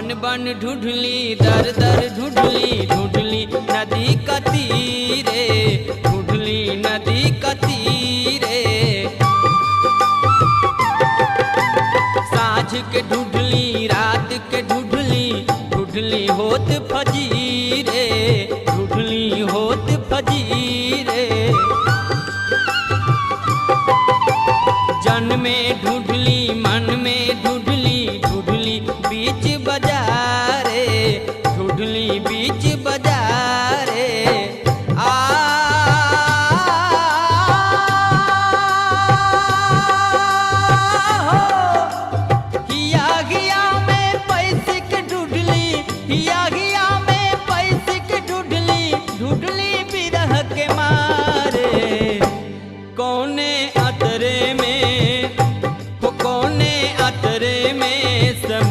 बन बन ढूंढली दर दर ढूंढली ढूंढली नदी का तीरे ढूंढली नदी का तीरे। साँझ के ढूंढली रात के ढूंढली ढूंढली होत फजीरे ढूंढली होत फजीरे। जन में ढूंढली मन में